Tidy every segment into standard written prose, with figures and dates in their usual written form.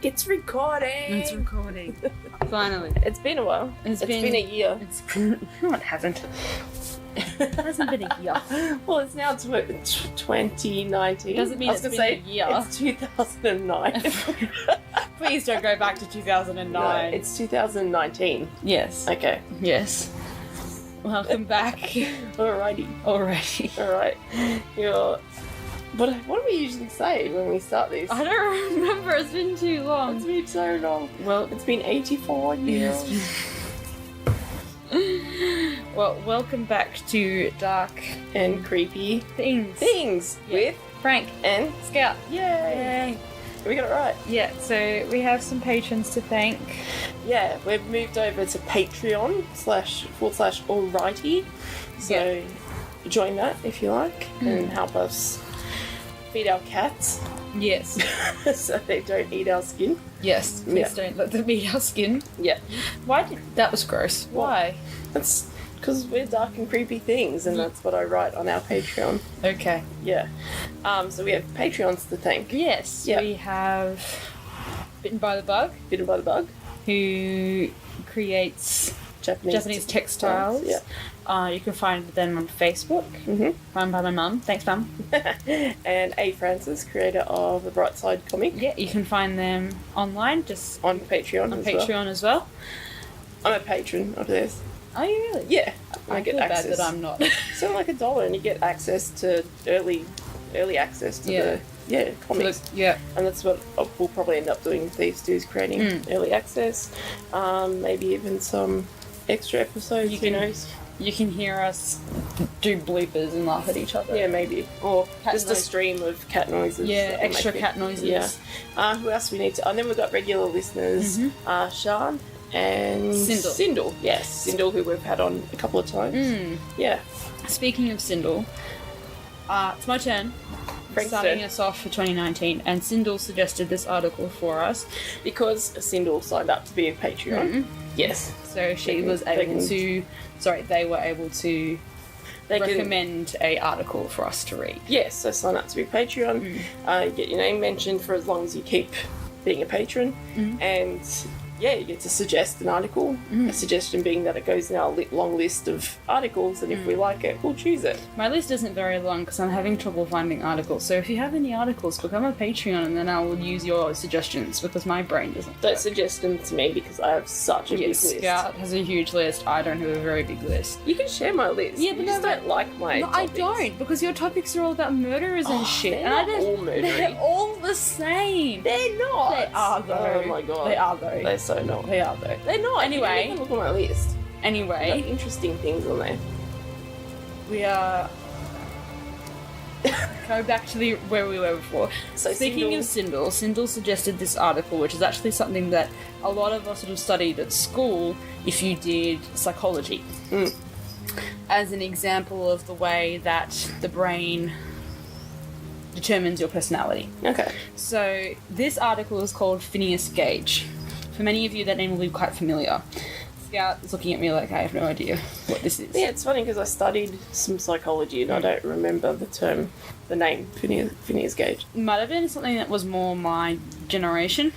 It's recording! It's recording. Finally. It's been a while. It's been a year. No, it hasn't. It hasn't been a year. Well, it's now 2019. Doesn't mean I was it's gonna been say, a year. It's 2009. Please don't go back to 2009. No, it's 2019. Yes. Okay. Yes. Welcome back. Alrighty. Already. Alright. What do we usually say when we start this? I don't remember. It's been too long. It's been so long. Well, It's been 84 years. well, welcome back to Dark And creepy Things. things with Frank and Scout. Yay! Yay. We got it right. Yeah, so we have some patrons to thank. Yeah, we've moved over to Patreon /alrighty. So join that if you like and help us feed our cats Yes. so they don't eat our skin. Yes. Please don't let them eat our skin. Yeah. That was gross. Why? That's because we're dark and creepy things and that's what I write on our Patreon. Okay. Yeah. So we have Patreons to thank. Yes. Yeah. We have Bitten by the Bug, Bittern by the Bug. who creates Japanese textiles. Yeah. You can find them on Facebook. Mm-hmm. Run by my mum. Thanks, mum. And A. Francis, creator of the Bright Side comic. Yeah, you can find them online, just On Patreon on as Patreon as well. well. I'm a patron of theirs. Are you really? Yeah. I get feel access. bad that I'm not. So like $1 and you get access to early access to the comics. Yeah. And that's what we'll probably end up doing with these two, is creating early access. Maybe even some extra episodes, who knows. You can hear us do bloopers and laugh at each other. Yeah, maybe. Or Cat just noise. a stream of cat noises. Yeah, that we're extra making. cat noises. Yeah. Who else we need to... And then we've got regular listeners. Sean and... Cyndal. Yes, Cyndal, who we've had on a couple of times. Yeah. Speaking of Cyndal, it's my turn. Frank's Starting turn. us off for 2019, and Cyndal suggested this article for us. Because Cyndal signed up to be a Patreon. Yes. So she was able to... Sorry, they were able to recommend a article for us to read. Yes, so sign up to be a Patreon. You get your name mentioned for as long as you keep being a patron. And yeah, you get to suggest an article. A suggestion being that it goes in our long list of articles, and if we like it, we'll choose it. My list isn't very long because I'm having trouble finding articles. So if you have any articles, become a Patreon and then I will use your suggestions because my brain doesn't. Don't suggest them to me because I have such a big list. Scout has a huge list. I don't have a very big list. You can share my list. Yeah, but you just no, don't like my No, I topics. don't, because your topics are all about murderers and shit. They're And I not don't. all murdery. They're all the same. They're not. They are though. Oh my god. They are though. They're so not. They are though. They're not. Anyway. You can look at my list. I've got Anyway, interesting things on there. we are. Go back to where we were before. So Speaking of Cyndal suggested this article, which is actually something that a lot of us would have studied at school if you did psychology. As an example of the way that the brain determines your personality. Okay. So this article is called Phineas Gage. For many of you, that name will be quite familiar. Scout is looking at me like I have no idea what this is. Yeah, it's funny because I studied some psychology and I don't remember the name Phineas Gage. Might have been something that was more my generation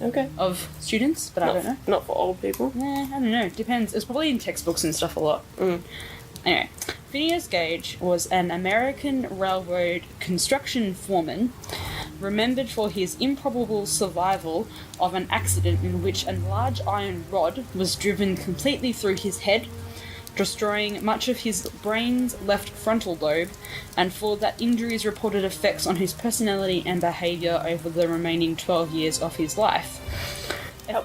Okay. of students, but I don't know. Not for old people. I don't know. Depends. It's probably in textbooks and stuff a lot. Anyway, Phineas Gage was an American railroad construction foreman, remembered for his improbable survival of an accident in which a large iron rod was driven completely through his head, destroying much of his brain's left frontal lobe, and for that injuries reported effects on his personality and behaviour over the remaining 12 years of his life.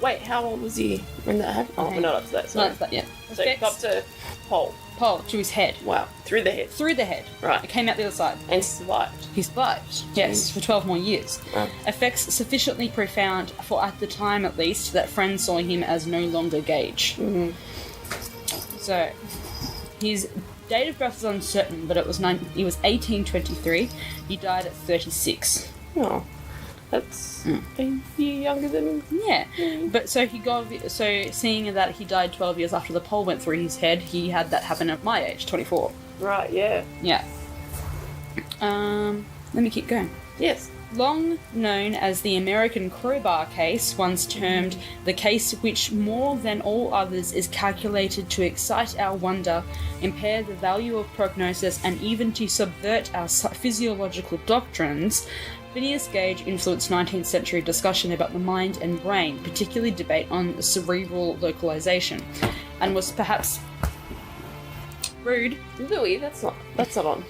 Wait, how old was he when that happened? Oh, we're not up to that, sorry. No, but yeah. So up to pole. Pole to his head. Wow. Through the head. Through the head. Right. It came out the other side. And survived. He survived. Yes, for 12 more years. Wow. Effects sufficiently profound for, at the time at least, that friends saw him as no longer Gage. So, his date of birth is uncertain, but it was 1823. He died at 36. Oh. That's a year younger than... Yeah, but so seeing that he died 12 years after the pole went through his head, he had that happen at my age, 24. Right, yeah. Yeah. Let me keep going. Yes. Long known as the American crowbar case, once termed the case which more than all others is calculated to excite our wonder, impair the value of prognosis, and even to subvert our physiological doctrines, Phineas Gage influenced 19th century discussion about the mind and brain, particularly debate on cerebral localization, and was perhaps rude. Louis, that's not on.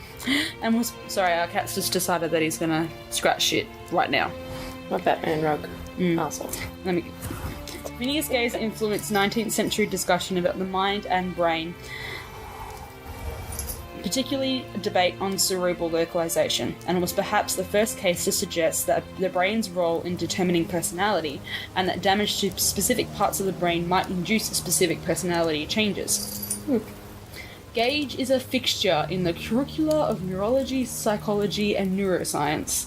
And was sorry, our cat's just decided that he's gonna scratch shit right now. My Batman rug. Arsehole. Let me. Phineas Gage influenced 19th century discussion about the mind and brain, particularly a debate on cerebral localization, and was perhaps the first case to suggest that the brain's role in determining personality, and that damage to specific parts of the brain might induce specific personality changes. Gage is a fixture in the curricula of neurology, psychology, and neuroscience,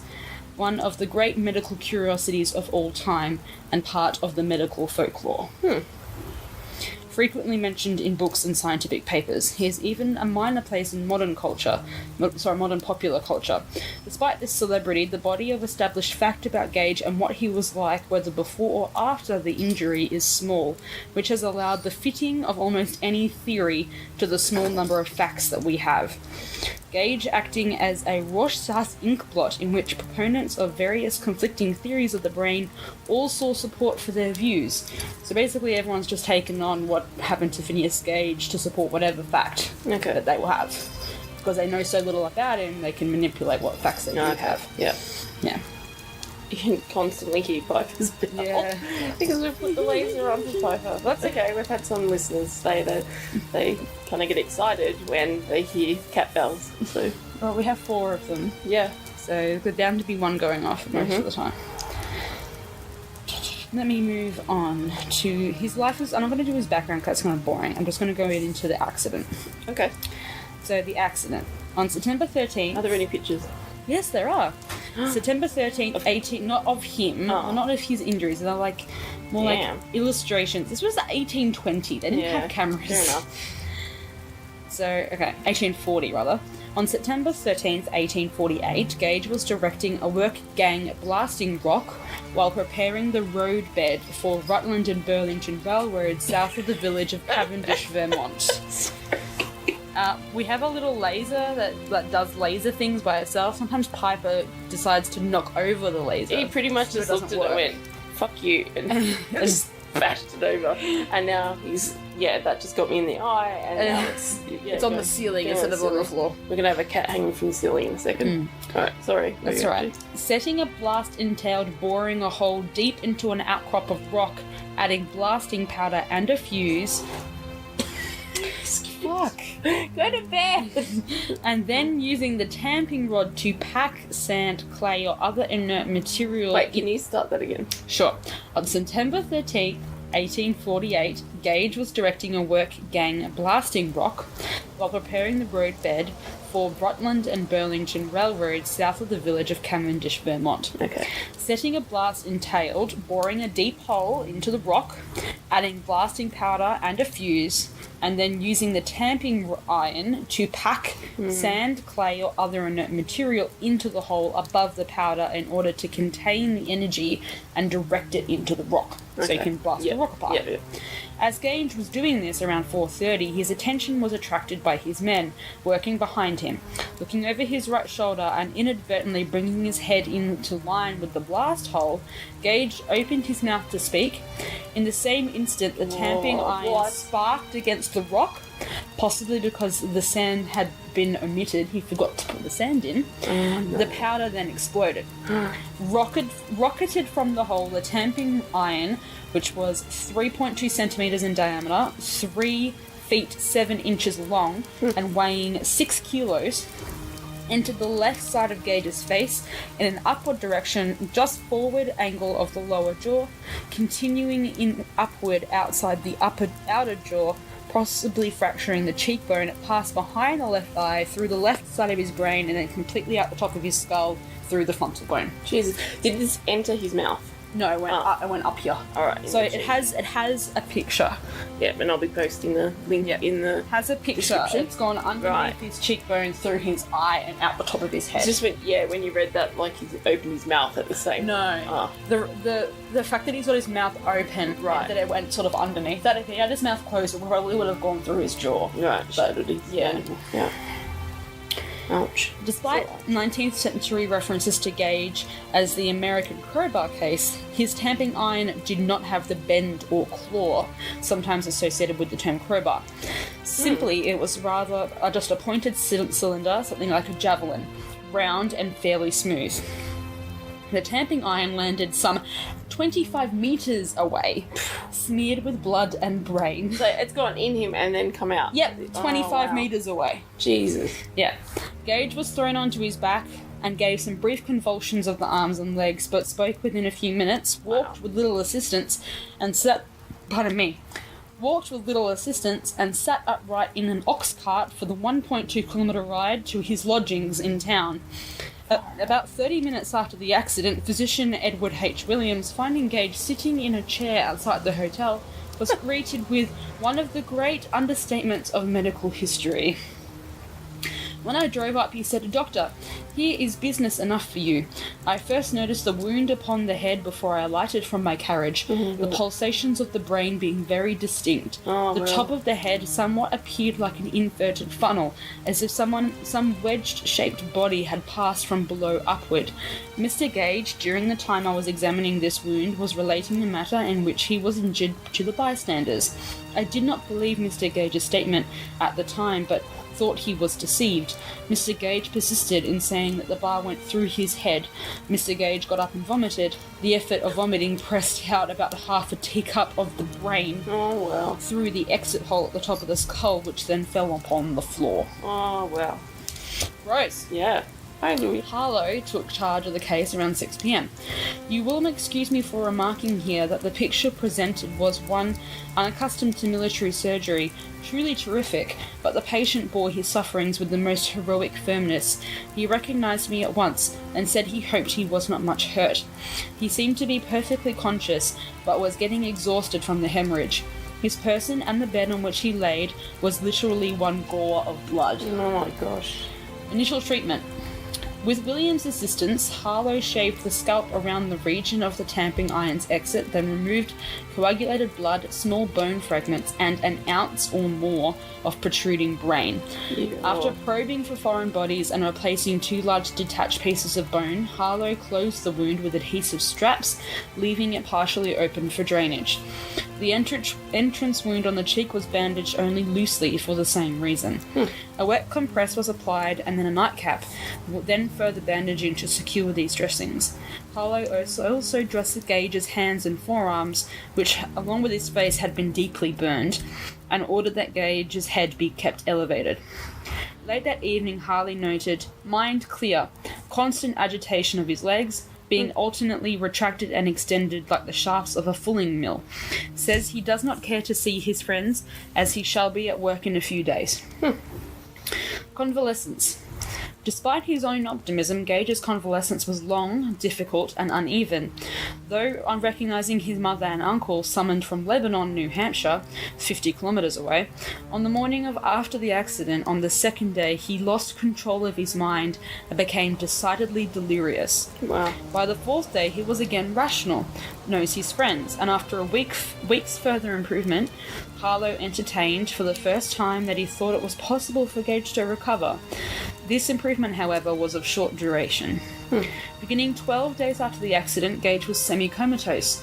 one of the great medical curiosities of all time, and part of the medical folklore. Frequently mentioned in books and scientific papers, he has even a minor place in modern popular culture. Despite this celebrity, the body of established fact about Gage and what he was like, whether before or after the injury, is small, which has allowed the fitting of almost any theory to the small number of facts that we have. Gage acting as a Rorschach's inkblot in which proponents of various conflicting theories of the brain all saw support for their views. So basically everyone's just taken on what happened to Phineas Gage to support whatever fact that they will have. Because they know so little about him, they can manipulate what facts they do have. Yeah. Yeah. You can constantly hear Piper's bell. Yeah. Because we've put the laser on for Piper. That's okay, we've had some listeners say that they kind of get excited when they hear cat bells. So, Well, we have 4 of them, yeah. so there's bound to be one going off most of the time. Let me move on to his life. I'm not going to do his background because it's kind of boring. I'm just going to go into the accident. Okay. So, the accident. On September 13th... Are there any pictures? Yes, there are. September 13th, 18... Not of him, not of his injuries. They're like... More like illustrations. This was 1820. They didn't have cameras. Fair enough. So, okay, 1840 rather. On September 13th, 1848, Gage was directing a work gang blasting rock while preparing the roadbed for Rutland and Burlington Railroad south of the village of Cavendish, Vermont. We have a little laser that does laser things by itself. Sometimes Piper decides to knock over the laser. He pretty much just looked at it and went, "Fuck you," and just bashed it over. And now that just got me in the eye, and now it's on the ceiling instead of on the floor. We're gonna have a cat hanging from the ceiling in a second. Alright, sorry. That's alright. Setting a blast entailed boring a hole deep into an outcrop of rock, adding blasting powder and a fuse. Fuck. Go to bed! And then using the tamping rod to pack sand, clay, or other inert material. Wait, can you start that again? Sure. On September 13th, 1848, Gage was directing a work gang blasting rock while preparing the roadbed for Rutland and Burlington Railroad south of the village of Cavendish, Vermont. Okay. Setting a blast entailed boring a deep hole into the rock, adding blasting powder and a fuse, and then using the tamping iron to pack sand, clay, or other inert material into the hole above the powder in order to contain the energy and direct it into the rock. So you can blast the rock apart. Yeah. As Gage was doing this around 4:30, his attention was attracted by his men working behind him. Looking over his right shoulder and inadvertently bringing his head into line with the blast hole, Gage opened his mouth to speak. In the same instant, the tamping iron sparked against the rock, possibly because the sand had been omitted. He forgot to put the sand in. The powder then exploded. Rocketed from the hole, the tamping iron, which was 3.2 centimeters in diameter, 3 feet 7 inches long, and weighing 6 kilos, entered the left side of Gage's face in an upward direction, just forward angle of the lower jaw, continuing in upward outside the outer jaw, possibly fracturing the cheekbone. It passed behind the left eye, through the left side of his brain, and then completely out the top of his skull, through the frontal bone. Jesus. Did this enter his mouth? No, it went up here. Alright. So it has a picture. Yeah, and I'll be posting the link in the... Has a picture. description. It's gone underneath his cheekbone, through his eye, and out the top of his head. It's just when you read that, like he's opened his mouth at the same... No. The fact that he's got his mouth open, and that it went sort of underneath that, if he had his mouth closed, it probably would have gone through his jaw. Right, But, yeah. Ouch. Despite 19th century references to Gage as the American crowbar case, his tamping iron did not have the bend or claw sometimes associated with the term crowbar. Simply, it was rather just a pointed cylinder, something like a javelin, round and fairly smooth. The tamping iron landed some 25 metres away, smeared with blood and brain. So it's gone in him and then come out? Yep, 25 metres away. Jesus. Yeah. Gage was thrown onto his back and gave some brief convulsions of the arms and legs, but spoke within a few minutes, walked with little assistance, and sat upright in an ox cart for the 1.2 kilometre ride to his lodgings in town. About 30 minutes after the accident, physician Edward H. Williams, finding Gage sitting in a chair outside the hotel, was greeted with one of the great understatements of medical history. When I drove up, he said, "Doctor, here is business enough for you. I first noticed the wound upon the head before I alighted from my carriage, the pulsations of the brain being very distinct. The top of the head somewhat appeared like an inverted funnel, as if some wedged-shaped body had passed from below upward. Mr. Gage, during the time I was examining this wound, was relating the matter in which he was injured to the bystanders. I did not believe Mr. Gage's statement at the time, but thought he was deceived. Mr. Gage persisted in saying that the bar went through his head. Mr. Gage got up and vomited. The effort of vomiting pressed out about half a teacup of the brain through the exit hole at the top of the skull, which then fell upon the floor." Oh, wow. Gross. Yeah. Hi, Louis. Harlow took charge of the case around 6 p.m. You will excuse me for remarking here that the picture presented was one unaccustomed to military surgery, truly terrific, but the patient bore his sufferings with the most heroic firmness. He recognised me at once and said he hoped he was not much hurt. He seemed to be perfectly conscious, but was getting exhausted from the hemorrhage. His person and the bed on which he laid was literally one gore of blood. Oh my gosh. Initial treatment. With William's assistance, Harlow shaved the scalp around the region of the tamping iron's exit, then removed coagulated blood, small bone fragments, and an ounce or more of protruding brain. After probing for foreign bodies and replacing 2 large detached pieces of bone, Harlow closed the wound with adhesive straps, leaving it partially open for drainage. The entrance wound on the cheek was bandaged only loosely for the same reason. A wet compress was applied and then a nightcap, then further bandaging to secure these dressings. Harlow also dressed Gage's hands and forearms, which, along with his face, had been deeply burned, and ordered that Gage's head be kept elevated. Late that evening, Harley noted, "Mind clear, constant agitation of his legs, being alternately retracted and extended like the shafts of a fulling mill. Says he does not care to see his friends, as he shall be at work in a few days." Convalescence. Despite his own optimism, Gage's convalescence was long, difficult, and uneven. Though, on recognising his mother and uncle summoned from Lebanon, New Hampshire, 50 kilometres away, on the morning of after the accident, on the second day, he lost control of his mind and became decidedly delirious. Wow. By the 4th day, he was again rational, knows his friends, and after a week's further improvement, Harlow entertained for the first time that he thought it was possible for Gage to recover. This improvement, however, was of short duration. Beginning 12 days after the accident, Gage was semi-comatose,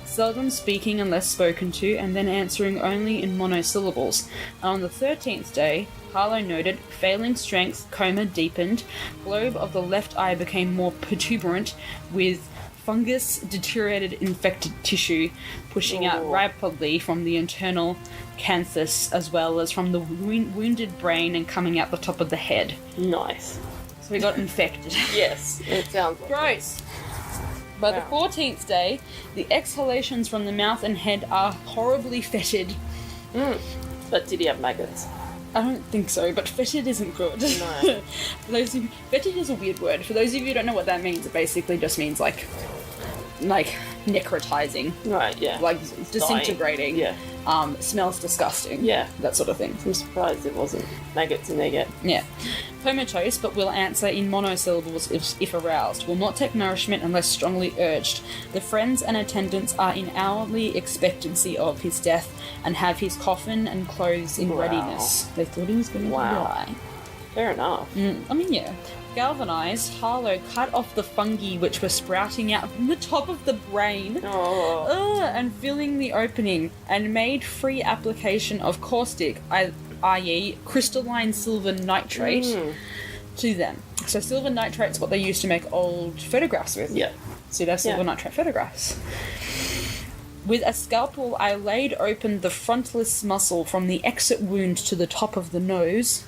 seldom speaking unless spoken to, and then answering only in monosyllables. And on the 13th day, Harlow noted, failing strength, coma deepened, globe of the left eye became more protuberant, with fungus, deteriorated infected tissue pushing out rapidly from the internal canthus as well as from the wounded brain and coming out the top of the head. Nice. So he got infected. Yes, it sounds like Gross. By the 14th day, the exhalations from the mouth and head are horribly fetid. But did he have maggots? I don't think so, but fetid isn't good. No. Fetid is a weird word. For those of you who don't know what that means, it basically just means like like, necrotizing. Right, yeah. Like, disintegrating. Yeah. Smells disgusting. Yeah. That sort of thing. I'm surprised it wasn't maggots in there yet. Yeah. Comatose, but will answer in monosyllables if aroused. Will not take nourishment unless strongly urged. The friends and attendants are in hourly expectancy of his death and have his coffin and clothes in readiness. They thought he was going to die. Fair enough. I mean, yeah. Galvanized, Harlow cut off the fungi which were sprouting out from the top of the brain and filling the opening, and made free application of caustic, i.e. crystalline silver nitrate, to them. So silver nitrate's what they used to make old photographs with. Yeah. So they're silver nitrate photographs. With a scalpel, I laid open the frontalis muscle from the exit wound to the top of the nose,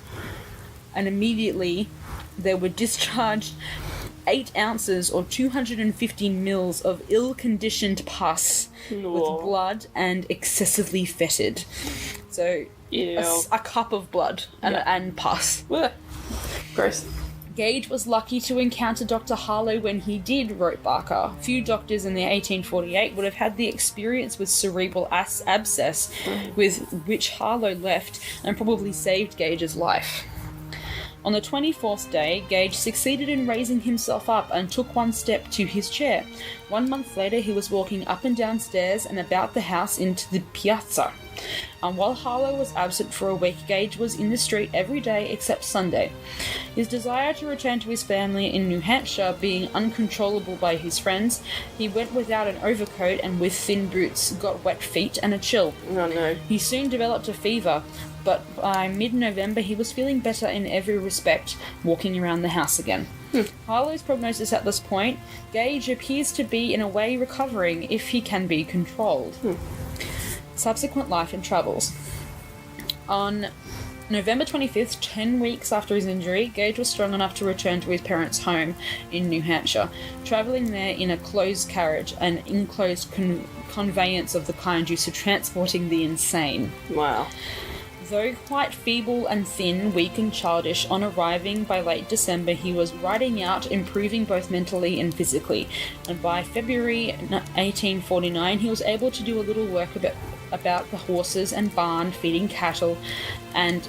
and immediately there were discharged 8 ounces or 250 mils of ill-conditioned pus with blood and excessively fetid. So, a cup of blood and pus. Gross. Gage was lucky to encounter Dr. Harlow when he did, wrote Barker. Few doctors in the 1848 would have had the experience with cerebral abscess with which Harlow left, and probably saved Gage's life. On the 24th day, Gage succeeded in raising himself up and took one step to his chair. 1 month later, he was walking up and down stairs and about the house into the piazza. And while Harlow was absent for a week, Gage was in the street every day except Sunday. His desire to return to his family in New Hampshire being uncontrollable by his friends, he went without an overcoat and with thin boots, got wet feet and a chill. Oh no. He soon developed a fever, but by mid-November he was feeling better in every respect, walking around the house again. Harlow's prognosis at this point, Gage appears to be in a way recovering if he can be controlled. Subsequent life and travels. On November 25th, 10 weeks after his injury, Gage was strong enough to return to his parents' home in New Hampshire, travelling there in a closed carriage, an enclosed conveyance of the kind used to transporting the insane. Wow. Though quite feeble and thin, weak and childish, on arriving by late December he was riding out, improving both mentally and physically, and by February 1849 he was able to do a little work about the horses and barn, feeding cattle, and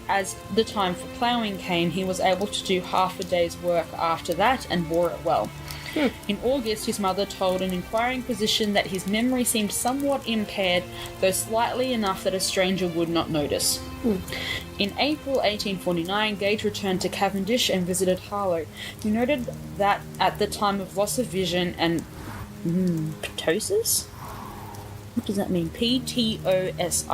as the time for ploughing came he was able to do half a day's work after that and bore it well. In August, his mother told an inquiring physician that his memory seemed somewhat impaired, though slightly enough that a stranger would not notice. In April 1849, Gage returned to Cavendish and visited Harlow, who noted that at the time of loss of vision and ptosis? What does that mean? Ptosis.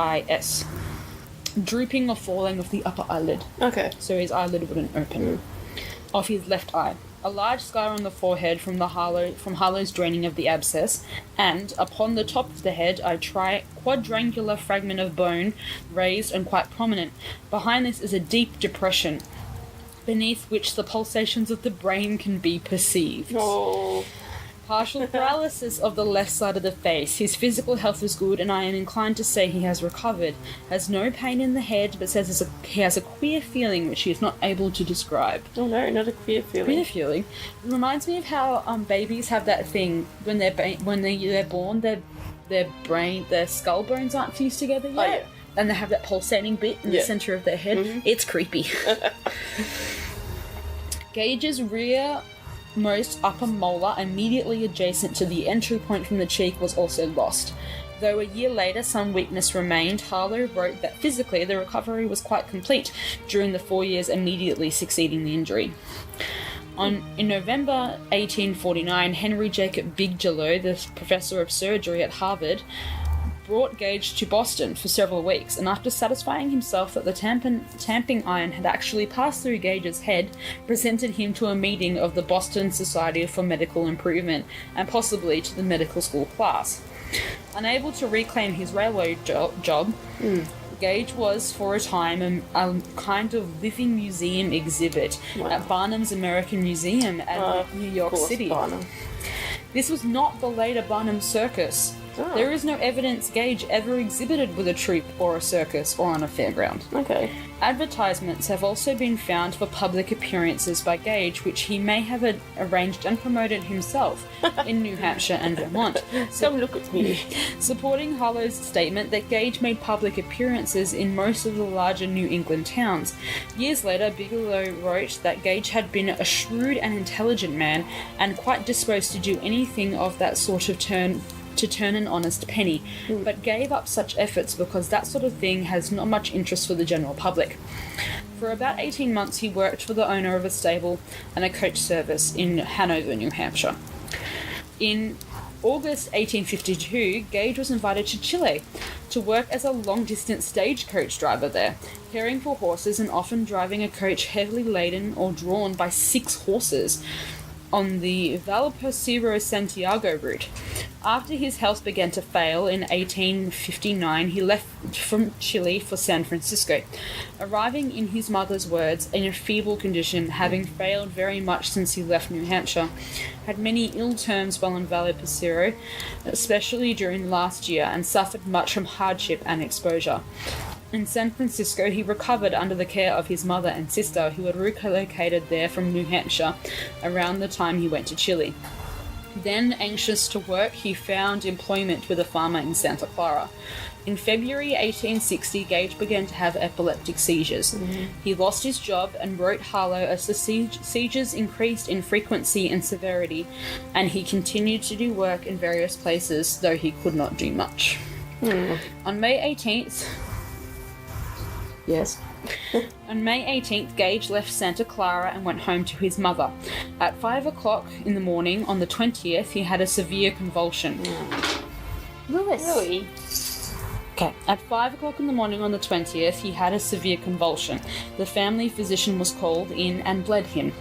Drooping or falling of the upper eyelid. Okay. So his eyelid wouldn't open. Of his left eye. A large scar on the forehead from Harlow's draining of the abscess, and upon the top of the head a quadrangular fragment of bone, raised and quite prominent. Behind this is a deep depression, beneath which the pulsations of the brain can be perceived. Oh. Partial paralysis of the left side of the face. His physical health is good, and I am inclined to say he has recovered. Has no pain in the head, but says he has a queer feeling which he is not able to describe. Oh no, not a queer feeling. Queer feeling. It reminds me of how babies have that thing when they're born, their skull bones aren't fused together yet, oh, yeah. and they have that pulsating bit in the center of their head. Mm-hmm. It's creepy. Gage's rear most upper molar immediately adjacent to the entry point from the cheek was also lost. Though a year later some weakness remained, Harlow wrote that physically the recovery was quite complete during the 4 years immediately succeeding the injury. In November 1849, Henry Jacob Bigelow, the professor of surgery at Harvard, brought Gage to Boston for several weeks, and after satisfying himself that the tamping iron had actually passed through Gage's head, presented him to a meeting of the Boston Society for Medical Improvement, and possibly to the medical school class. Unable to reclaim his railway job, Gage was, for a time, a kind of living museum exhibit at Barnum's American Museum at New York City. Barnum. This was not the later Barnum Circus, Oh. There is no evidence Gage ever exhibited with a troupe or a circus or on a fairground. Okay. Advertisements have also been found for public appearances by Gage, which he may have arranged and promoted himself in New Hampshire and Vermont. Come look at me. Supporting Harlowe's statement that Gage made public appearances in most of the larger New England towns. Years later, Bigelow wrote that Gage had been a shrewd and intelligent man and quite disposed to do anything of that sort of turn an honest penny, but gave up such efforts because that sort of thing has not much interest for the general public. For about 18 months he worked for the owner of a stable and a coach service in Hanover, New Hampshire. In August 1852, Gage was invited to Chile to work as a long-distance stagecoach driver there, caring for horses and often driving a coach heavily laden or drawn by 6 horses on the Valparaiso-Santiago route. After his health began to fail in 1859, he left from Chile for San Francisco, arriving, in his mother's words, in a feeble condition, having failed very much since he left New Hampshire. Had many ill terms while in Valparaiso, especially during last year, and suffered much from hardship and exposure. In San Francisco, he recovered under the care of his mother and sister, who had relocated there from New Hampshire around the time he went to Chile. Then, anxious to work, he found employment with a farmer in Santa Clara. In February 1860, Gage began to have epileptic seizures. He lost his job and wrote Harlowe as the seizures increased in frequency and severity, and he continued to do work in various places, though he could not do much. On May 18th, Yes. On May 18th, Gage left Santa Clara and went home to his mother. At 5 o'clock in the morning on the 20th, he had a severe convulsion. Lewis. Really? Okay. At 5 o'clock in the morning on the 20th, he had a severe convulsion. The family physician was called in and bled him.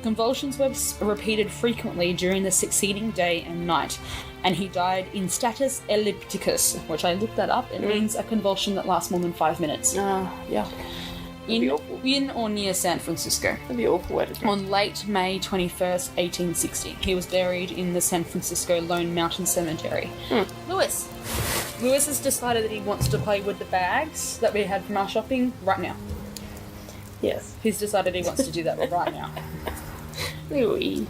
Convulsions were repeated frequently during the succeeding day and night, and he died in status epilepticus, which I looked that up. It means a convulsion that lasts more than 5 minutes. Yeah. In or near San Francisco. That'd be awful. On late May 21st, 1860. He was buried in the San Francisco Lone Mountain Cemetery. Lewis has decided that he wants to play with the bags that we had from our shopping right now. Yes. He's decided he wants to do that right now. Louis.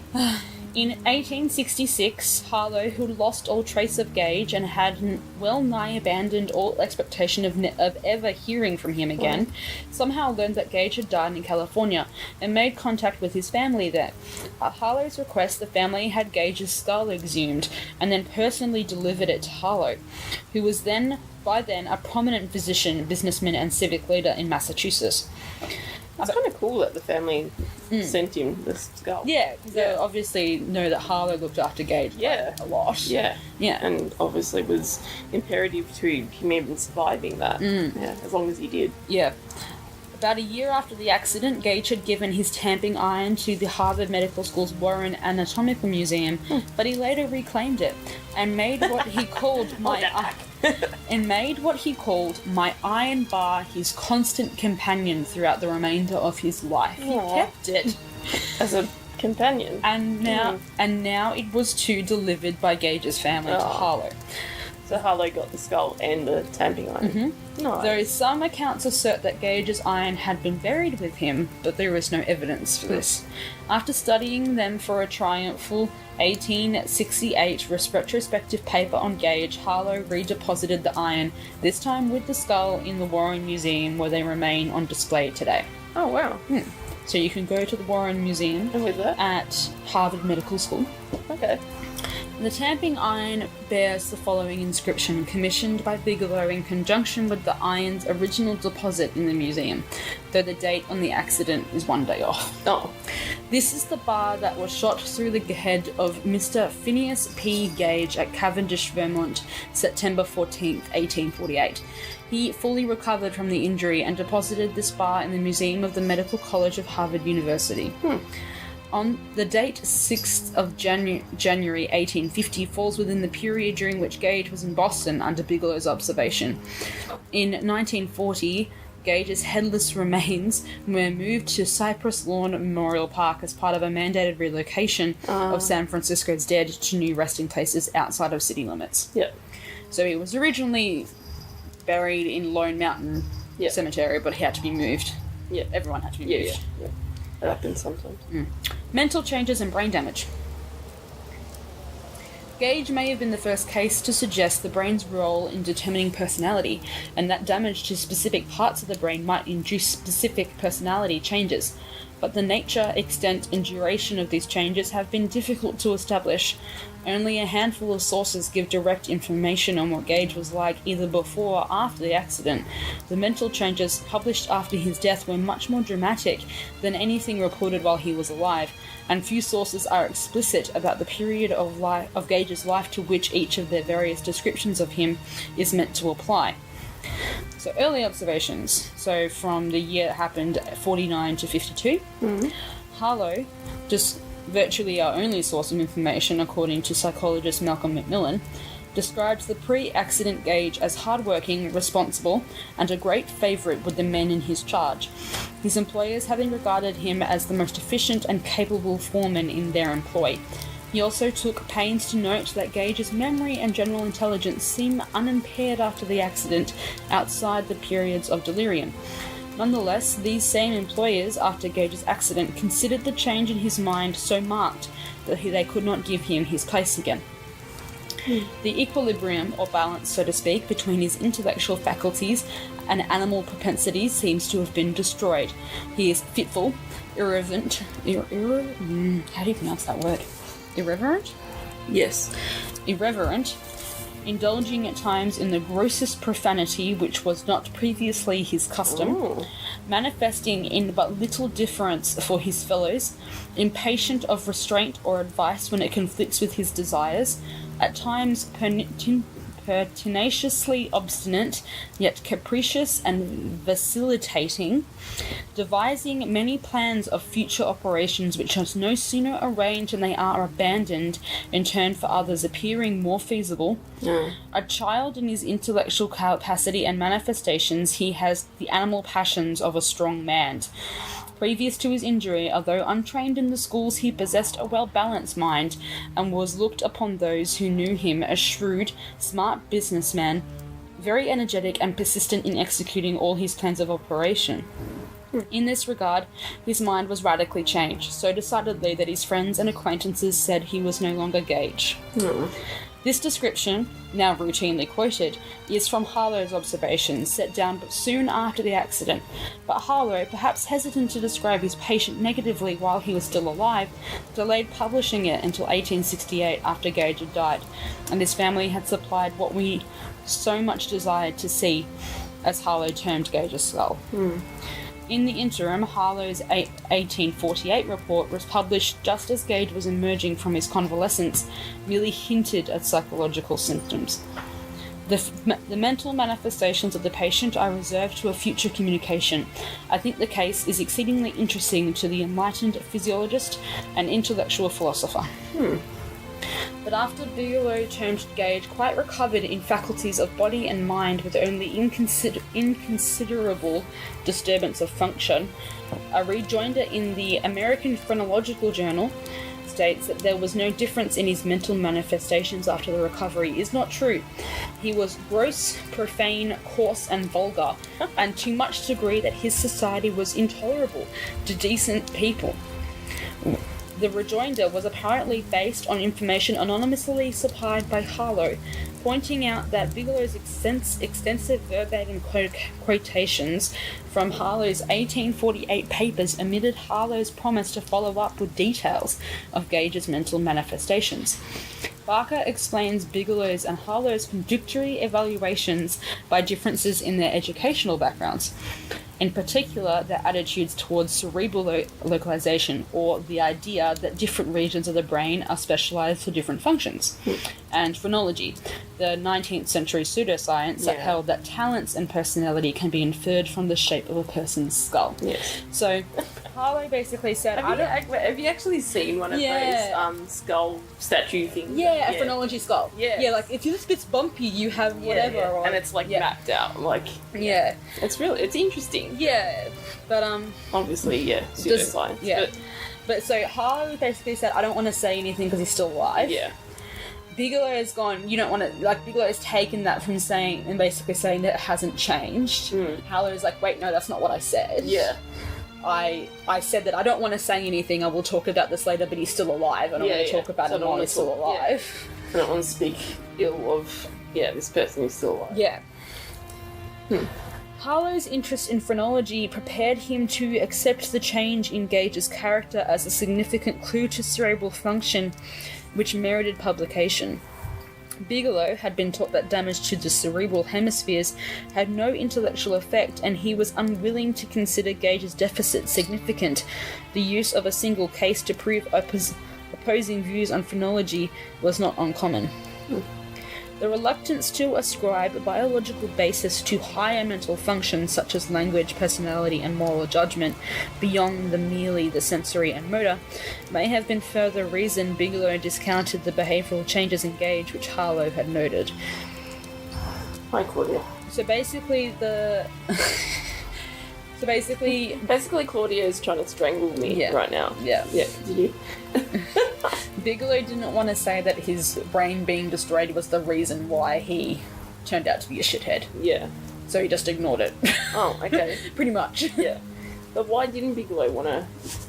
In 1866, Harlowe, who lost all trace of Gage and had well nigh abandoned all expectation of ever hearing from him again, somehow learned that Gage had died in California and made contact with his family there. At Harlowe's request, the family had Gage's skull exhumed and then personally delivered it to Harlowe, who was by then a prominent physician, businessman, and civic leader in Massachusetts. It's kind of cool that the family sent him the skull. Yeah, because they obviously know that Harlowe looked after Gage a lot. Yeah. Yeah. And obviously was imperative to him even surviving that. Yeah, as long as he did. Yeah. About a year after the accident, Gage had given his tamping iron to the Harvard Medical School's Warren Anatomical Museum, but he later reclaimed it and made what he called my iron bar his constant companion throughout the remainder of his life. He kept it as a companion. And now it was too delivered by Gage's family to Harlowe. So Harlowe got the skull and the tamping iron. Nice. Though some accounts assert that Gage's iron had been buried with him, but there is no evidence for this. After studying them for a triumphal 1868 retrospective paper on Gage, Harlowe redeposited the iron, this time with the skull, in the Warren Museum, where they remain on display today. Oh, wow. So you can go to the Warren Museum at Harvard Medical School. Okay. The tamping iron bears the following inscription, commissioned by Bigelow in conjunction with the iron's original deposit in the museum, though the date on the accident is 1 day off. This is the bar that was shot through the head of Mr. Phineas P. Gage at Cavendish, Vermont, September 14th, 1848. He fully recovered from the injury and deposited this bar in the Museum of the Medical College of Harvard University. On the date 6th of January 1850 falls within the period during which Gage was in Boston under Bigelow's observation. In 1940, Gage's headless remains were moved to Cypress Lawn Memorial Park as part of a mandated relocation of San Francisco's dead to new resting places outside of city limits. Yep. So he was originally buried in Lone Mountain Cemetery, but he had to be moved. Yeah. Everyone had to be moved. Yeah. That happens sometimes. Mental changes and brain damage. Gage may have been the first case to suggest the brain's role in determining personality, and that damage to specific parts of the brain might induce specific personality changes. But the nature, extent, and duration of these changes have been difficult to establish. Only a handful of sources give direct information on what Gage was like either before or after the accident. The mental changes published after his death were much more dramatic than anything reported while he was alive, and few sources are explicit about the period of Gage's life to which each of their various descriptions of him is meant to apply. So early observations. So from the year it happened, 49 to 52. Harlow, just virtually our only source of information according to psychologist Malcolm McMillan, describes the pre-accident Gage as hardworking, responsible, and a great favourite with the men in his charge, his employers having regarded him as the most efficient and capable foreman in their employ. He also took pains to note that Gage's memory and general intelligence seem unimpaired after the accident outside the periods of delirium. Nonetheless, these same employers, after Gage's accident, considered the change in his mind so marked that they could not give him his place again. The equilibrium, or balance, so to speak, between his intellectual faculties and animal propensities seems to have been destroyed. He is fitful, irreverent, how do you pronounce that word? Irreverent? Yes. Irreverent, indulging at times in the grossest profanity which was not previously his custom, manifesting in but little difference for his fellows, impatient of restraint or advice when it conflicts with his desires, at times pertinaciously obstinate, yet capricious and vacillating, devising many plans of future operations which are no sooner arranged than they are abandoned in turn for others appearing more feasible. A child in his intellectual capacity and manifestations, he has the animal passions of a strong man. Previous to his injury, although untrained in the schools, he possessed a well-balanced mind, and was looked upon those who knew him as shrewd, smart businessman, very energetic and persistent in executing all his plans of operation. In this regard, his mind was radically changed, so decidedly that his friends and acquaintances said he was no longer Gage. This description, now routinely quoted, is from Harlow's observations, set down but soon after the accident, but Harlow, perhaps hesitant to describe his patient negatively while he was still alive, delayed publishing it until 1868 after Gage had died, and his family had supplied what we so much desired to see, as Harlow termed Gage's skull. In the interim, Harlow's 1848 report was published just as Gage was emerging from his convalescence, merely hinted at psychological symptoms. The mental manifestations of the patient I reserve to a future communication. I think the case is exceedingly interesting to the enlightened physiologist and intellectual philosopher. But after Bigelow termed Gage quite recovered in faculties of body and mind with only inconsiderable disturbance of function, a rejoinder in the American Phrenological Journal states that there was no difference in his mental manifestations after the recovery is not true. He was gross, profane, coarse, and vulgar, and to much degree that his society was intolerable to decent people. The rejoinder was apparently based on information anonymously supplied by Harlow, pointing out that Bigelow's extensive verbatim quotations from Harlow's 1848 papers omitted Harlow's promise to follow up with details of Gage's mental manifestations. Barker explains Bigelow's and Harlow's contradictory evaluations by differences in their educational backgrounds, in particular their attitudes towards cerebral localization, or the idea that different regions of the brain are specialized for different functions, and phrenology, the 19th century pseudoscience that held that talents and personality can be inferred from the shape of a person's skull. Yes. So Harlow basically said, Have you actually seen one of those skull statue things? Yeah, a phrenology skull. Yeah. Yeah, like, if this bit's bumpy, you have whatever. Yeah. Or, and it's, like, mapped out. Like, yeah. It's interesting. Yeah, but, obviously, pseudoscience. Yeah. But so Harlow basically said, I don't want to say anything because he's still alive. Yeah. Bigelow has gone, you don't want to, like, Bigelow has taken that from saying, and basically saying that it hasn't changed. Harlow's like, wait, no, that's not what I said. Yeah. I said that I don't want to say anything, I will talk about this later, but he's still alive. I don't want to talk about him while he's still alive. I don't want to speak ill of, this person who's still alive. Yeah. Harlow's interest in phrenology prepared him to accept the change in Gage's character as a significant clue to cerebral function which merited publication. Bigelow had been taught that damage to the cerebral hemispheres had no intellectual effect, and he was unwilling to consider Gage's deficit significant. The use of a single case to prove opposing views on phrenology was not uncommon. The reluctance to ascribe a biological basis to higher mental functions such as language, personality, and moral judgment beyond merely the sensory and motor may have been further reason Bigelow discounted the behavioural changes in Gage which Harlow had noted. Hi, Claudia. So basically Claudia is trying to strangle me right now. Yeah. Yeah, did you? Bigelow didn't want to say that his brain being destroyed was the reason why he turned out to be a shithead. Yeah. So he just ignored it. Oh, okay. Pretty much. Yeah. But why didn't Bigelow want to...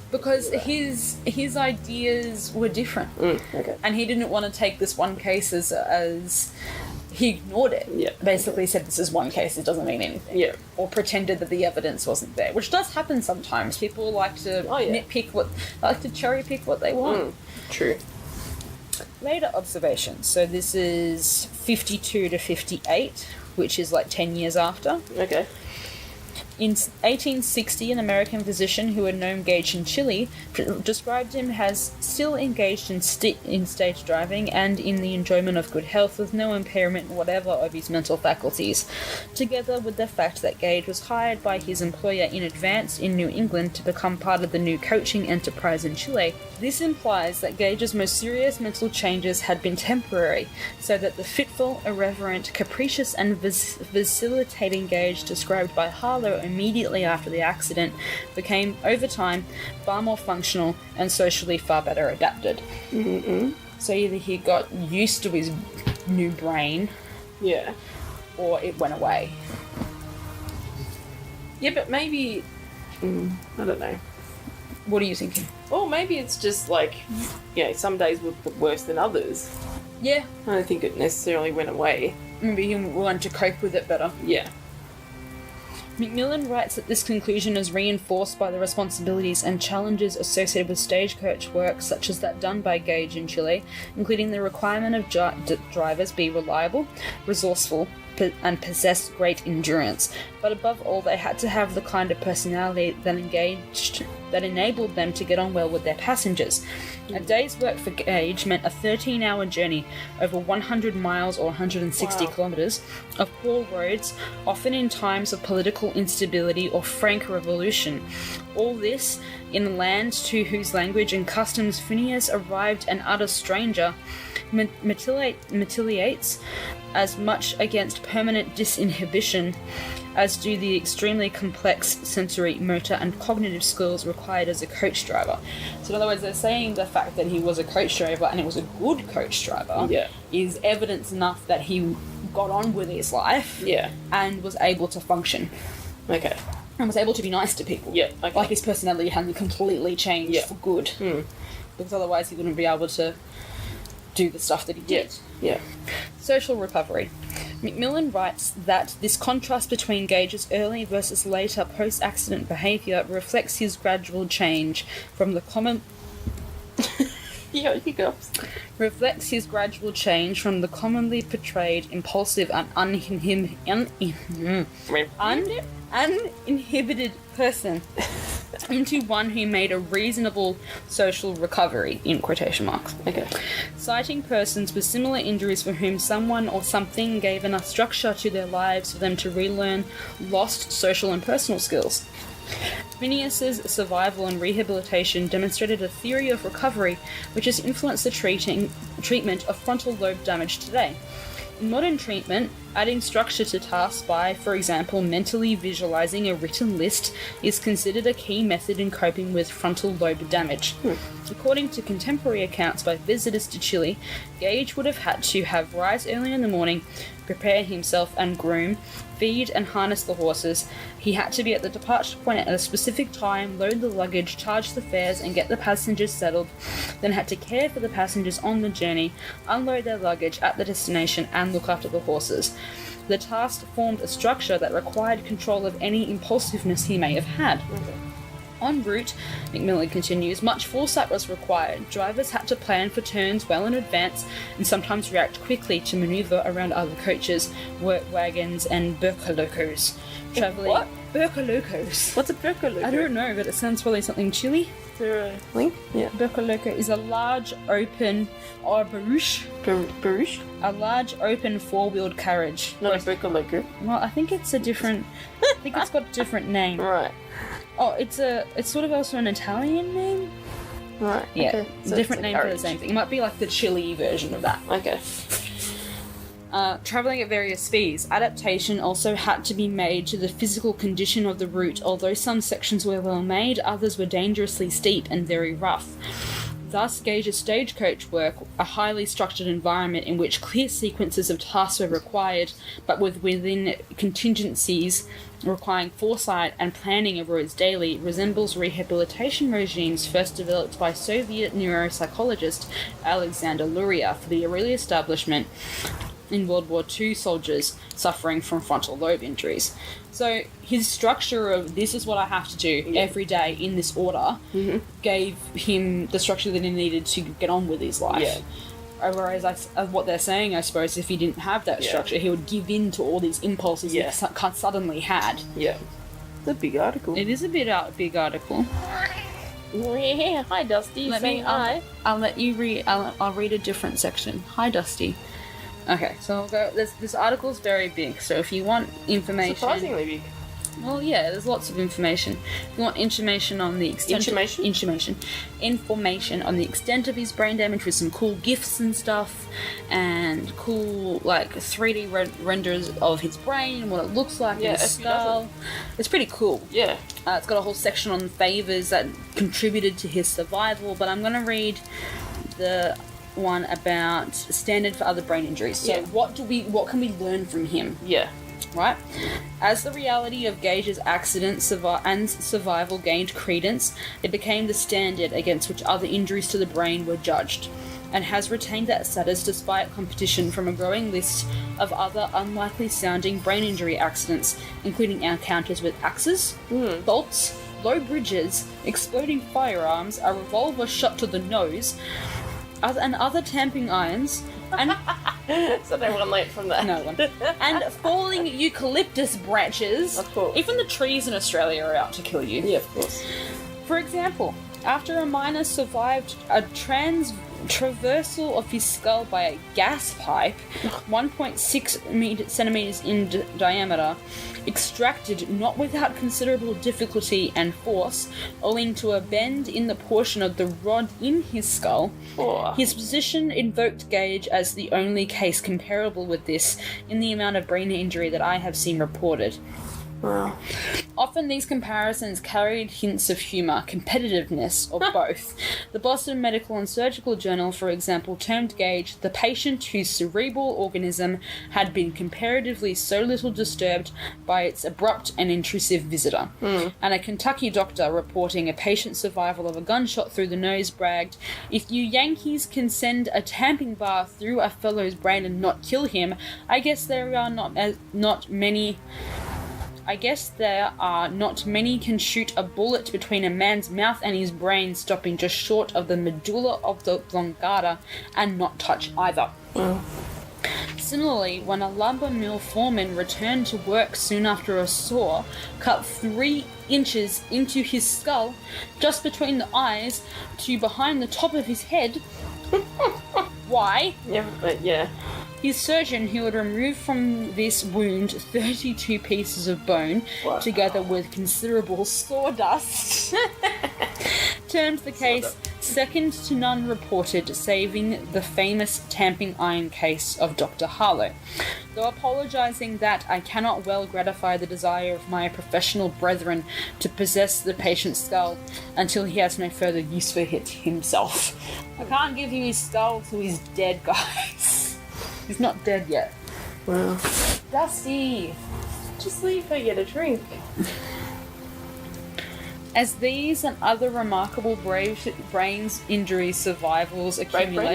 Because his ideas were different. Okay. And he didn't want to take this one case as... He ignored it. Yeah. Basically said this is one case, it doesn't mean anything. Yeah. Or pretended that the evidence wasn't there. Which does happen sometimes. People like to like to cherry pick what they want. True. Later observations. So this is 52 to 58, which is like 10 years after. Okay. In 1860, an American physician who had known Gage in Chile described him as still engaged in stage driving and in the enjoyment of good health with no impairment whatever of his mental faculties, together with the fact that Gage was hired by his employer in advance in New England to become part of the new coaching enterprise in Chile. This implies that Gage's most serious mental changes had been temporary, so that the fitful, irreverent, capricious and vacillating Gage described by Harlow immediately after the accident became, over time, far more functional and socially far better adapted. So either he got used to his new brain, or it went away. Yeah, but maybe... I don't know. What are you thinking? Or maybe it's just like, some days were worse than others. Yeah. I don't think it necessarily went away. Maybe he learned to cope with it better. Yeah. Macmillan writes that this conclusion is reinforced by the responsibilities and challenges associated with stagecoach work such as that done by Gage in Chile, including the requirement of drivers be reliable, resourceful, and possess great endurance. But above all, they had to have the kind of personality that enabled them to get on well with their passengers. A day's work for Gage meant a 13-hour journey over 100 miles or 160 kilometres of poor roads, often in times of political instability or frank revolution. All this in a land to whose language and customs Phineas arrived an utter stranger, militates as much against permanent disinhibition as do the extremely complex sensory, motor and cognitive skills required as a coach driver. So in other words, they're saying the fact that he was a coach driver and it was a good coach driver is evidence enough that he got on with his life and was able to function. Okay. And was able to be nice to people. Yeah, okay. Like his personality hadn't completely changed for good. Because otherwise he wouldn't be able to do the stuff that he did. Yeah. Social recovery. Macmillan writes that this contrast between Gage's early versus later post-accident behaviour reflects his gradual change from the common... reflects his gradual change from the commonly portrayed impulsive and uninhibited person into one who made a reasonable social recovery, in quotation marks. Okay. Citing persons with similar injuries for whom someone or something gave enough structure to their lives for them to relearn lost social and personal skills. Phineas's survival and rehabilitation demonstrated a theory of recovery which has influenced the treatment of frontal lobe damage today. In modern treatment, adding structure to tasks by, for example, mentally visualizing a written list is considered a key method in coping with frontal lobe damage. According to contemporary accounts by visitors to Chile, Gage would have had to have rise early in the morning, prepare himself and groom, feed and harness the horses. He had to be at the departure point at a specific time, load the luggage, charge the fares and get the passengers settled, then had to care for the passengers on the journey, unload their luggage at the destination and look after the horses. The task formed a structure that required control of any impulsiveness he may have had. En route, McMillan continues, much foresight was required. Drivers had to plan for turns well in advance and sometimes react quickly to manoeuvre around other coaches, work wagons, and burkalocos. Traveling. What? Burkalocos. What's a burkaloco? I don't know, but it sounds probably something Chile. Is there a link? Yeah. Burkaloco is a large open, or barouche. Barouche? A large open four-wheeled carriage. Not a burkaloco. Well, I think it's a different. I think it's got a different name. Right. Oh, it's sort of also an Italian name. Right. Yeah, Okay. it's a different name for the same thing. It might be like the Chile version of that. Okay. Travelling at various speeds, adaptation also had to be made to the physical condition of the route. Although some sections were well made, others were dangerously steep and very rough. Thus, Gage's stagecoach work, a highly structured environment in which clear sequences of tasks were required, but within contingencies requiring foresight and planning of roads daily, resembles rehabilitation regimes first developed by Soviet neuropsychologist Alexander Luria for the re-establishment in World War II soldiers suffering from frontal lobe injuries. So his structure of this is what I have to do every day in this order gave him the structure that he needed to get on with his life. Yeah. Whereas what they're saying, I suppose, if he didn't have that structure, he would give in to all these impulses he suddenly had. Yeah. It's a big article. It is a big article. Yeah. Hi, Dusty. Hi. I'll let you read. I'll read a different section. Hi, Dusty. Okay, so I'll go. This article's very big, so if you want information... Surprisingly big. Well, yeah, there's lots of information. If you want information on the extent information on the extent of his brain damage with some cool GIFs and stuff, and cool, like, 3D renders of his brain and what it looks like in his skull. It's pretty cool. Yeah. It's got a whole section on favours that contributed to his survival, but I'm going to read the one about standard for other brain injuries. So what can we learn from him? Yeah. Right? As the reality of Gage's accident and survival gained credence, it became the standard against which other injuries to the brain were judged, and has retained that status despite competition from a growing list of other unlikely sounding brain injury accidents, including encounters with axes, bolts, low bridges, exploding firearms, a revolver shot to the nose, and other tamping irons, and so no one learnt from that. no one, and falling eucalyptus branches. Of course. Even the trees in Australia are out to kill you. Yeah, of course. For example, after a miner survived a traversal of his skull by a gas pipe, 1.6 centimeters in diameter, extracted not without considerable difficulty and force, owing to a bend in the portion of the rod in his skull. His physician invoked Gage as the only case comparable with this in the amount of brain injury that I have seen reported. Wow. Often these comparisons carried hints of humour, competitiveness, or both. The Boston Medical and Surgical Journal, for example, termed Gage the patient whose cerebral organism had been comparatively so little disturbed by its abrupt and intrusive visitor. And a Kentucky doctor reporting a patient's survival of a gunshot through the nose bragged, "If you Yankees can send a tamping bar through a fellow's brain and not kill him, I guess there are not many can shoot a bullet between a man's mouth and his brain, stopping just short of the medulla of the oblongata and not touch either." Similarly, when a lumber mill foreman returned to work soon after a saw cut 3 inches into his skull, just between the eyes to behind the top of his head, why? Yeah, but yeah. His surgeon, who had removed from this wound 32 pieces of bone, Wow. together with considerable sawdust, termed the case second to none reported, saving the famous tamping iron case of Dr. Harlow. Though apologising that I cannot well gratify the desire of my professional brethren to possess the patient's skull until he has no further use for it himself. I can't give you his skull till he's dead, guys. He's not dead yet. Wow. Dusty! Just leave her get a drink. As these and other remarkable brain injury survivals accumulated,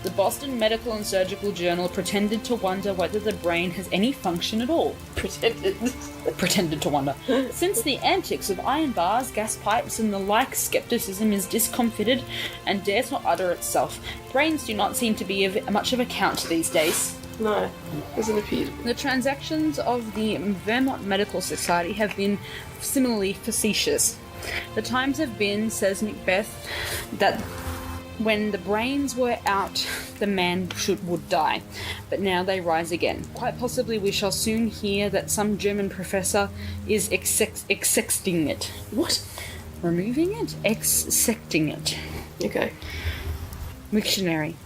the Boston Medical and Surgical Journal pretended to wonder whether the brain has any function at all. Pretended to wonder. Since the antics of iron bars, gas pipes, and the like, skepticism is discomfited and dares not utter itself. Brains do not seem to be of much of account these days. No, doesn't appear. The transactions of the Vermont Medical Society have been similarly facetious. The times have been, says Macbeth, that when the brains were out, the man would die. But now they rise again. Quite possibly we shall soon hear that some German professor is exsecting it. What? Removing it? Exsecting it. Okay. Dictionary.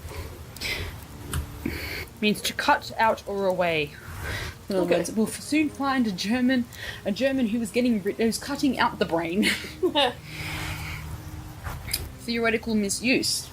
Means to cut out or away. In other words, we'll soon find a German who was cutting out the brain. Theoretical misuse.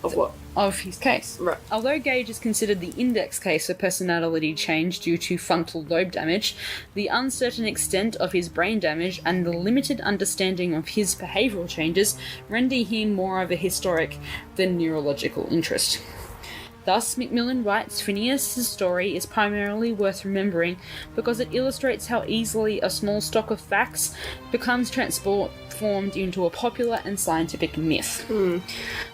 Of what? Of his case. Right. Although Gage is considered the index case of personality change due to frontal lobe damage, the uncertain extent of his brain damage and the limited understanding of his behavioural changes render him more of a historic than neurological interest. Thus, Macmillan writes, Phineas' story is primarily worth remembering because it illustrates how easily a small stock of facts becomes transformed into a popular and scientific myth.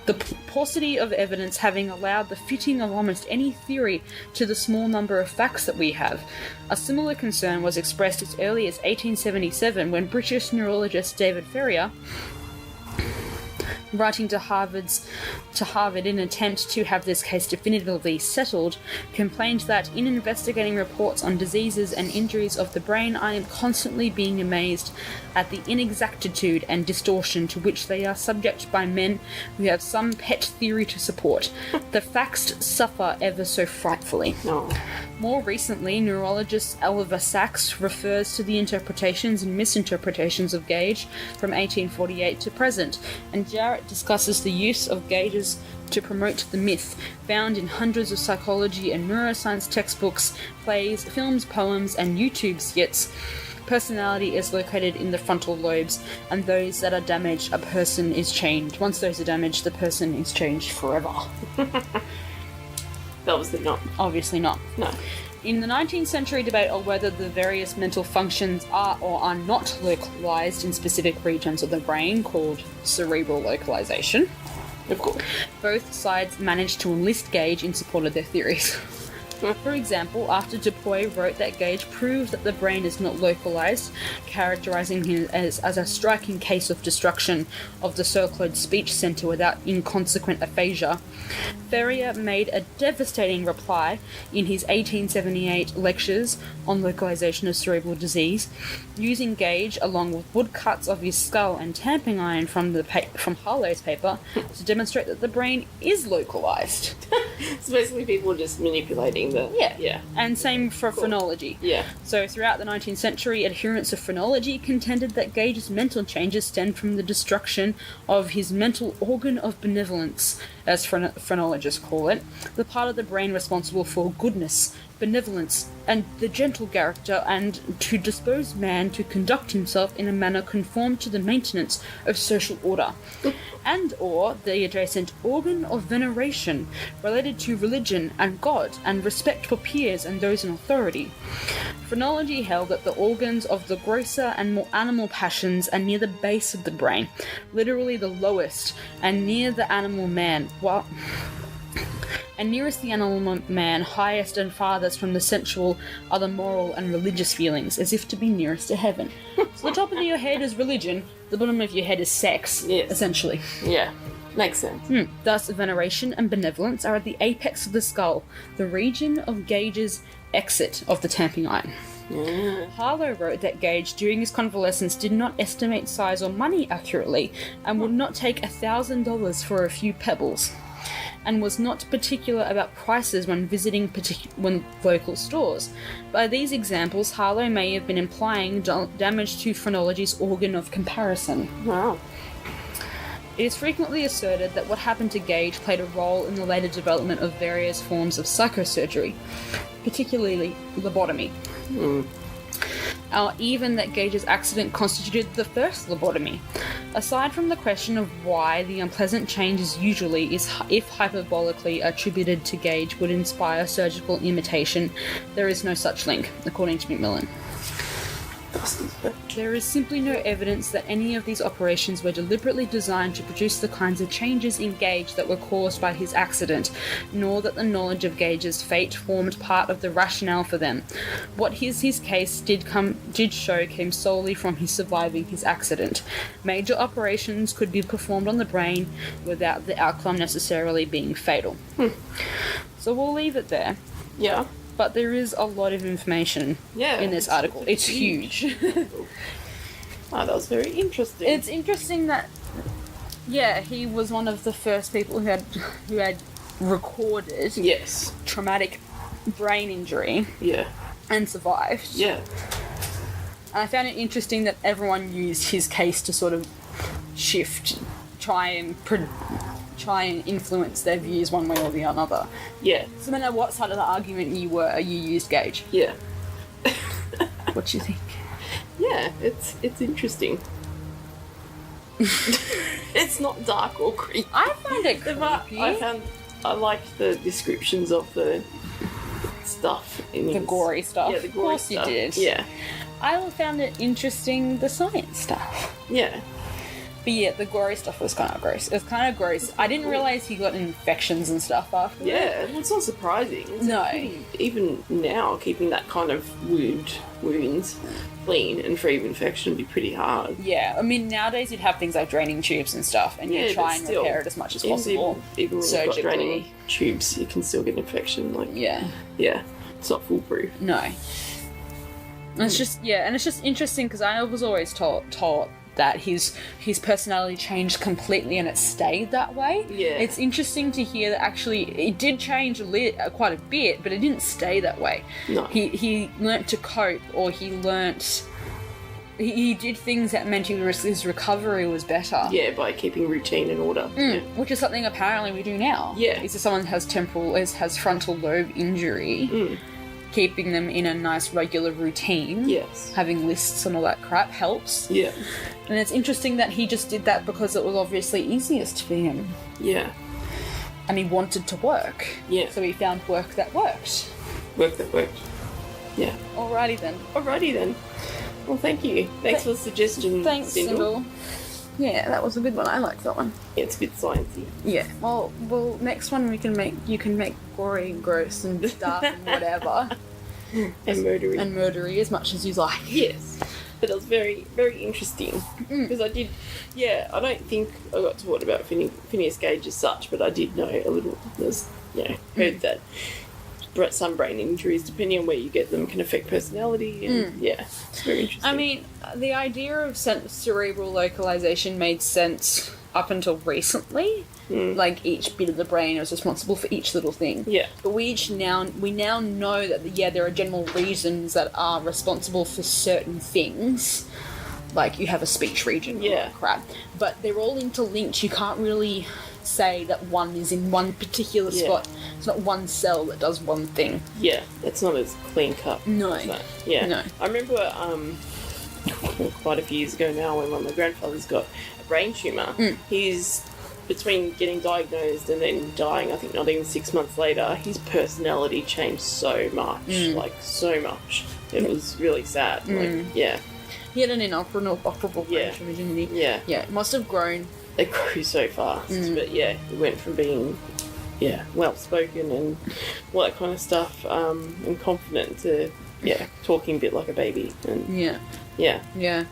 The paucity of evidence having allowed the fitting of almost any theory to the small number of facts that we have. A similar concern was expressed as early as 1877 when British neurologist David Ferrier, writing to Harvard in an attempt to have this case definitively settled, complained that in investigating reports on diseases and injuries of the brain, I am constantly being amazed at the inexactitude and distortion to which they are subject by men who have some pet theory to support. The facts suffer ever so frightfully. No. More recently, neurologist Oliver Sacks refers to the interpretations and misinterpretations of Gage from 1848 to present, and Jarrett discusses the use of Gage's to promote the myth, found in hundreds of psychology and neuroscience textbooks, plays, films, poems, and YouTube skits. Personality is located in the frontal lobes, and those that are damaged, a person is changed. Once those are damaged, the person is changed forever. Obviously not. Obviously not. No. In the 19th century debate on whether the various mental functions are or are not localized in specific regions of the brain, called cerebral localization, Of course. both sides managed to enlist Gage in support of their theories. For example, after Dupuy wrote that Gage proved that the brain is not localized, characterizing him as a striking case of destruction of the so-called speech center without inconsequent aphasia, Ferrier made a devastating reply in his 1878 lectures on localization of cerebral disease, using Gage along with woodcuts of his skull and tamping iron from Harlow's paper to demonstrate that the brain is localized. So basically people are just manipulating the... Yeah. And same for phrenology. Yeah. So throughout the 19th century, adherents of phrenology contended that Gage's mental changes stemmed from the destruction of his mental organ of benevolence, as phrenologists call it, the part of the brain responsible for goodness, benevolence, and the gentle character, and to dispose man to conduct himself in a manner conformed to the maintenance of social order, and or the adjacent organ of veneration, related to religion and God, and respect for peers and those in authority. Phrenology held that the organs of the grosser and more animal passions are near the base of the brain, literally the lowest, and near the animal man, and nearest the animal man, highest and farthest from the sensual are the moral and religious feelings, as if to be nearest to heaven. So the top of your head is religion, the bottom of your head is sex, Yes. essentially. Yeah. Makes sense. Thus, veneration and benevolence are at the apex of the skull, the region of Gage's exit of the tamping iron. Yeah. Harlow wrote that Gage, during his convalescence, did not estimate size or money accurately and would not take $1,000 for a few pebbles, and was not particular about prices when visiting local stores. By these examples, Harlow may have been implying damage to phrenology's organ of comparison. Wow. It is frequently asserted that what happened to Gage played a role in the later development of various forms of psychosurgery, particularly lobotomy. Or even that Gage's accident constituted the first lobotomy. Aside from the question of why the unpleasant changes usually, if hyperbolically attributed to Gage, would inspire surgical imitation, there is no such link, according to Macmillan. There is simply no evidence that any of these operations were deliberately designed to produce the kinds of changes in Gage that were caused by his accident, nor that the knowledge of Gage's fate formed part of the rationale for them. What his case did show came solely from his surviving his accident. Major operations could be performed on the brain without the outcome necessarily being fatal. So we'll leave it there. Yeah. But there is a lot of information in this article. It's huge. Oh, that was very interesting. It's interesting that, he was one of the first people who had recorded traumatic brain injury and survived. Yeah. And I found it interesting that everyone used his case to sort of try and influence their views one way or the other. Yeah. So no matter what side of the argument you were, you used Gage. Yeah. What do you think? Yeah, it's interesting. It's not dark or creepy. I find it creepy. I liked the descriptions of the stuff in the gory stuff. Yeah, the gory stuff. Of course you did. Yeah. I found it interesting, the science stuff. Yeah. But yeah, the gory stuff was kind of gross. It was kind of gross. I didn't realise he got infections and stuff after. Yeah, well, it's not surprising. Even now, keeping that kind of wounds clean and free of infection would be pretty hard. Yeah, I mean, nowadays you'd have things like draining tubes and stuff, and you try and repair it as much as possible. Even when you've got draining tubes, you can still get infection. Yeah, it's not foolproof. No. And it's just interesting because I was always taught that his personality changed completely and it stayed that way. Yeah. It's interesting to hear that actually it did change quite a bit, but it didn't stay that way. No. He learnt to cope, or he did things that meant his recovery was better. Yeah, by keeping routine and order. Which is something apparently we do now. Yeah. If someone has has frontal lobe injury, keeping them in a nice regular routine, having lists and all that crap helps. Yeah. And it's interesting that he just did that because it was obviously easiest for him. Yeah. And he wanted to work. Yeah. So he found work that worked. Work that worked. Yeah. Alrighty then. Well, thank you. Thanks for the suggestion. Thanks, Cyndal. Yeah, that was a good one. I liked that one. Yeah, it's a bit sciencey. Yeah. Well, next one you can make gory and gross and dark and whatever. And murdery as much as you like. Yes. But it was very, very interesting. Because I don't think I got taught about Phineas Gage as such, but I did know a little. Heard that some brain injuries, depending on where you get them, can affect personality. And it's very interesting. I mean, the idea of cerebral localization made sense up until recently. Like each bit of the brain is responsible for each little thing. Yeah. But we now know that there are general reasons that are responsible for certain things. Like you have a speech region or crap. But they're all interlinked. You can't really say that one is in one particular spot. It's not one cell that does one thing. Yeah, it's not as clean cut. No. No. I remember quite a few years ago now when one of my grandfathers got a brain tumour. He's between getting diagnosed and then dying, I think not even 6 months later, his personality changed so much. Like, so much. It was really sad. He had an inoperable brain tumour, didn't he? Yeah. Yeah, it must have grown. It grew so fast. But he went from being, well-spoken and all that kind of stuff, and confident to, talking a bit like a baby. And Yeah.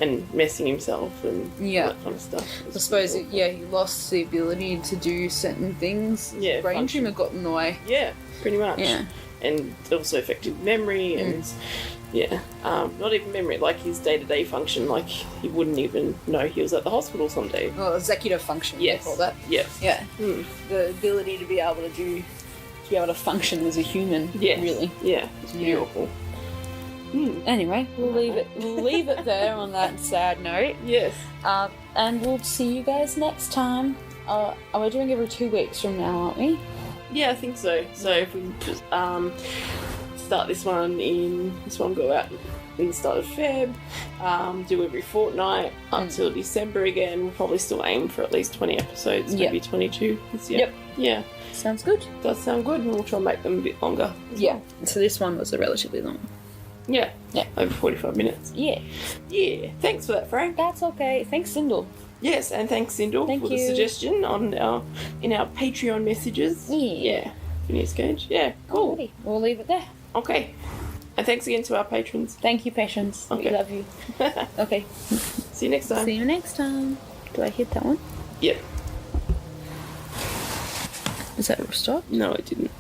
and messing himself and Yeah. all that kind of stuff. I suppose, he lost the ability to do certain things. Yeah, Brain function. tumour got in the way. Yeah, pretty much. Yeah. And it also affected memory and not even memory, like his day-to-day function. Like he wouldn't even know he was at the hospital someday. Well, executive function, they call that. Yeah. Yeah. Mm. The ability to be able to function as a human. Yes. Really. Yeah. It's pretty Yeah. awful. Anyway, we'll leave it there on that sad note. Yes. And we'll see you guys next time. We're doing every 2 weeks from now, aren't we? Yeah, I think so. So if we just, start this one go out in the start of Feb, do every fortnight up till December again. We'll probably still aim for at least 20 episodes, maybe 22 this year. Yep. Yeah. Sounds good. Does sound good, and we'll try and make them a bit longer. Yeah. So this one was a relatively long one. Yeah. Yeah. Over 45 minutes. Yeah. Yeah. Thanks for that, Frank. That's okay. Thanks, Cyndal. Yes, and thanks, Cyndal, Thank for you. the suggestion in our Patreon messages. Yeah. Phineas Gage. Yeah, cool. Alrighty. We'll leave it there. Okay. And thanks again to our patrons. Thank you, patience. Okay. We love you. Okay. See you next time. See you next time. Do I hit that one? Yep. Is that stop? No, it didn't.